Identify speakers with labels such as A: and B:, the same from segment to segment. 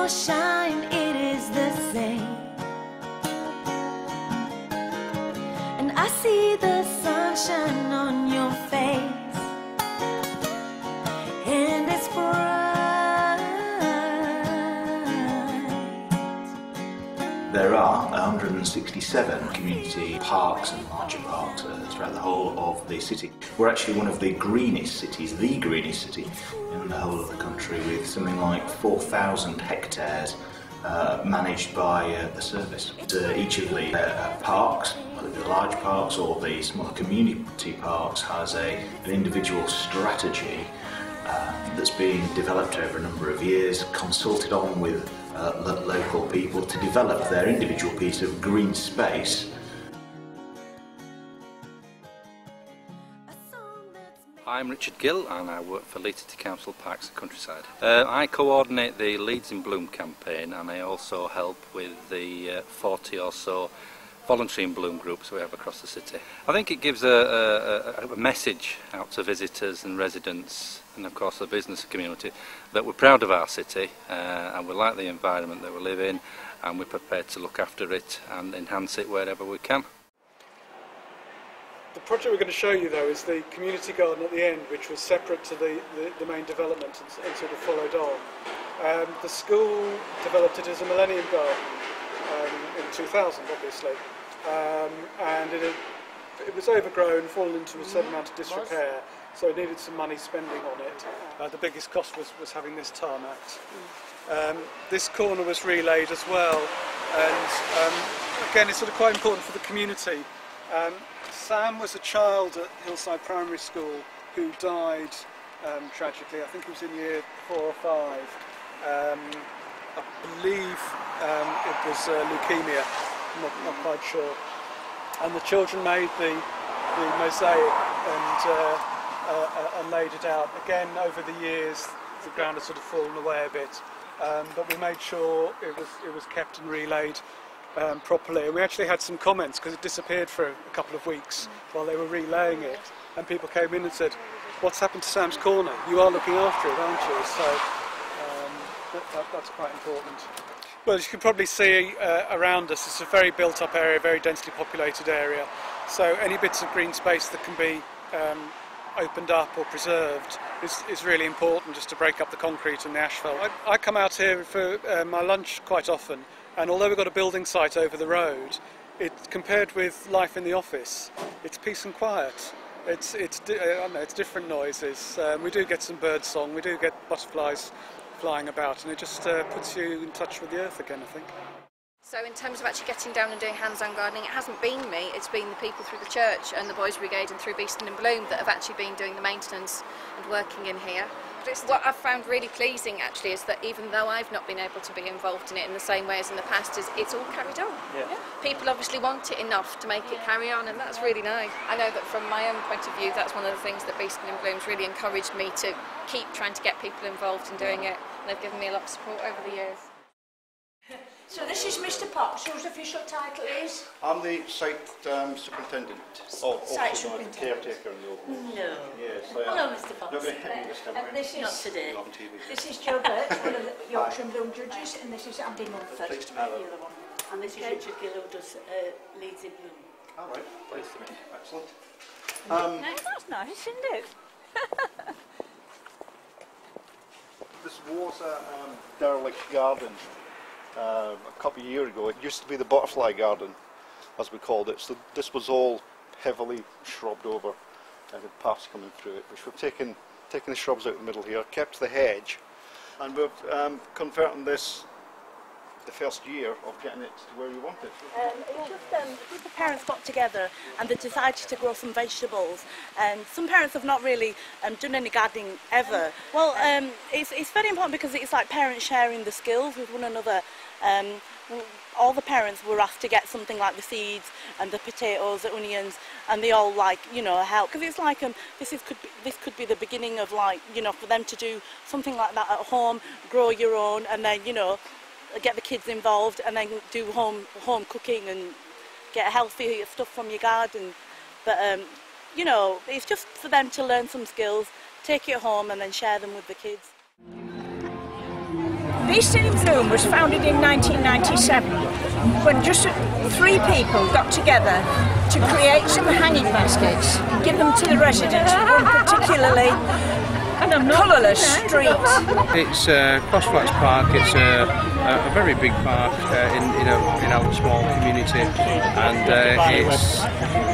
A: or shine, it is the same. And I see the sunshine on your face, and it's bright.
B: There are 167 community parks and larger parks throughout the whole of the city. We're actually one of the greenest cities, the greenest city in the whole of the country, with something like 4,000 hectares managed by the service. Each of the parks, whether the large parks or the smaller community parks, has an individual strategy that's being developed over a number of years, consulted on with local people to develop their individual piece of green space.
C: I'm Richard Gill and I work for Leeds City Council Parks and Countryside. I coordinate the Leeds in Bloom campaign, and I also help with the 40 or so voluntary in bloom groups we have across the city. I think it gives a message out to visitors and residents, and of course the business community, that we're proud of our city and we like the environment that we live in, and we're prepared to look after it and enhance it wherever we can.
D: The project we're going to show you though is the community garden at the end, which was separate to the main development and sort of followed on. The school developed it as a millennium garden in 2000 obviously, and it was overgrown, fallen into a certain amount of disrepair, so it needed some money spending on it. The biggest cost was having this tarmacked. This corner was relayed as well, and again it's sort of quite important for the community. Sam was a child at Hillside Primary School who died tragically. I think he was in year 4 or 5. I believe it was leukemia, not quite sure. And the children made the mosaic and laid it out. Again, over the years, the ground had sort of fallen away a bit, but we made sure it was kept and relayed properly. And we actually had some comments because it disappeared for a couple of weeks while they were relaying it, and people came in and said, "What's happened to Sam's Corner? You are looking after it, aren't you?" So that's quite important. Well, as you can probably see around us, it's a very built-up area, very densely populated area. So any bits of green space that can be opened up or preserved is really important, just to break up the concrete and the asphalt. I come out here for my lunch quite often, and although we've got a building site over the road, compared with life in the office, it's peace and quiet. It's different noises. We do get some bird song, we do get butterflies flying about, and it just puts you in touch with the earth again, I think.
E: So in terms of actually getting down and doing hands-on gardening, it hasn't been me, it's been the people through the church and the Boys Brigade and through Beeston and Bloom that have actually been doing the maintenance and working in here. What I've found really pleasing actually is that even though I've not been able to be involved in it in the same way as in the past, it's all carried on. Yeah. People obviously want it enough to make it carry on, and that's really nice. I know that from my own point of view, that's one of the things that Beeston and Bloom's really encouraged me to keep trying to get people involved in doing it, and they've given me a lot of support over the years.
F: So this is Mr. Potts, whose official title is?
G: I'm the site superintendent.
F: Site superintendent.
G: Caretaker and the overall.
F: No.
G: Yes, I am.
F: Hello, Mr. Potts.
G: Not going to hit me this time.
F: And this is,
G: not today. On TV.
F: This is Joe Burt, one of the Yorkshire Film Judges, and this is Andy Mumford,
G: Pleased to
F: the
G: meet you.
F: other one. And this is Richard Gill, who does Leeds in Bloom.
G: All right, pleased to meet you. Excellent.
F: That's nice, isn't it?
G: This was a derelict garden. A couple of years ago. It used to be the butterfly garden, as we called it. So this was all heavily shrubbed over and had paths coming through it, which we've taken the shrubs out in the middle here, kept the hedge, and we've converting this the first year of getting it to where we want it.
H: It's just the parents got together and they decided to grow some vegetables, and some parents have not really done any gardening ever. Well, it's very important because it's like parents sharing the skills with one another. All the parents were asked to get something like the seeds and the potatoes, the onions, and they all help, because it's like this could be the beginning of for them to do something like that at home, grow your own, and then get the kids involved, and then do home cooking and get healthy stuff from your garden. But it's just for them to learn some skills, take it home, and then share them with the kids.
I: Beeston in Bloom was founded in 1997 when just 3 people got together to create some hanging baskets and give them to the residents for one particularly colourless street.
J: It's Crossflats Park. It's a very big park in our small community, and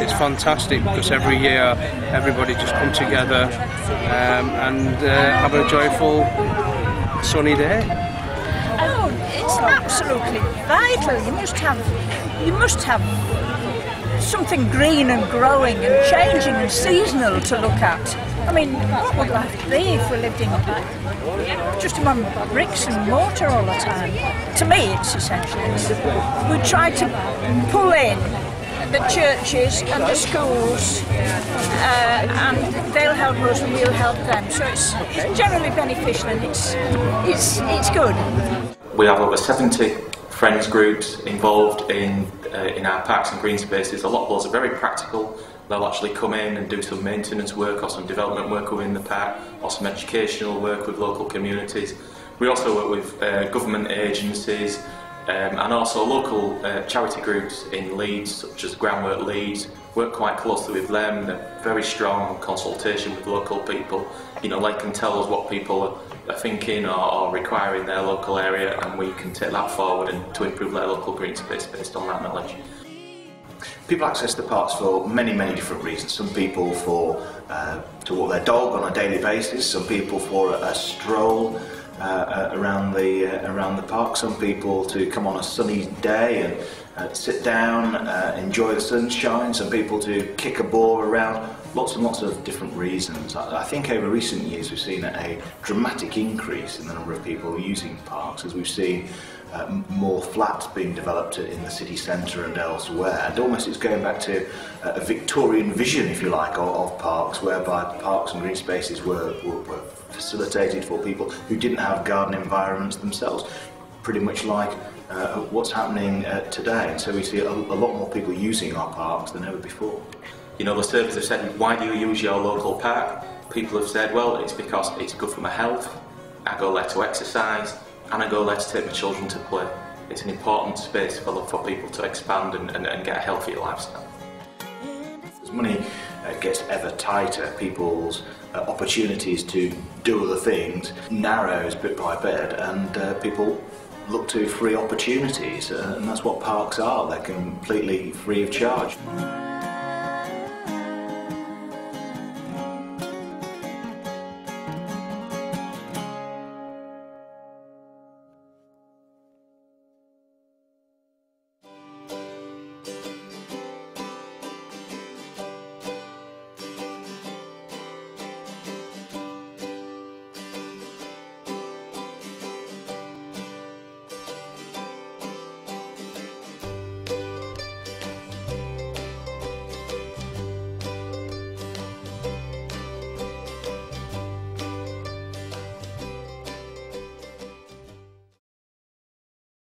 J: it's fantastic because every year everybody just come together and have a joyful sunny day.
I: Oh, it's absolutely vital. You must have something green and growing and changing and seasonal to look at. I mean, what would life be if we lived in just among bricks and mortar all the time? To me, it's essential. We try to pull in the churches and the schools, and they'll help us and we'll help them. So it's generally beneficial, and it's good.
K: We have over 70 friends groups involved in our parks and green spaces. A lot of those are very practical. They'll actually come in and do some maintenance work or some development work within the park, or some educational work with local communities. We also work with government agencies and also local charity groups in Leeds, such as Groundwork Leeds. Work quite closely with them. They're very strong consultation with local people. You know, they can tell us what people are thinking or require in their local area, and we can take that forward and to improve their local green space based on that knowledge.
B: People access the parks for many different reasons. Some people to walk their dog on a daily basis. Some people for a stroll around the park. Some people to come on a sunny day and sit down, enjoy the sunshine. Some people to kick a ball around. Lots and lots of different reasons. I think over recent years we've seen a dramatic increase in the number of people using parks, as we've seen more flats being developed in the city centre and elsewhere. And almost it's going back to a Victorian vision, if you like, of parks, whereby parks and green spaces were facilitated for people who didn't have garden environments themselves, pretty much like what's happening today. And so we see a lot more people using our parks than ever before.
K: You know, the surveys have said, why do you use your local park? People have said, well, it's because it's good for my health, I go there to exercise, and I go there to take my children to play. It's an important space for people to expand and get a healthier lifestyle.
B: As money gets ever tighter, people's opportunities to do other things narrows bit by bit, and people look to free opportunities, and that's what parks are. They're completely free of charge.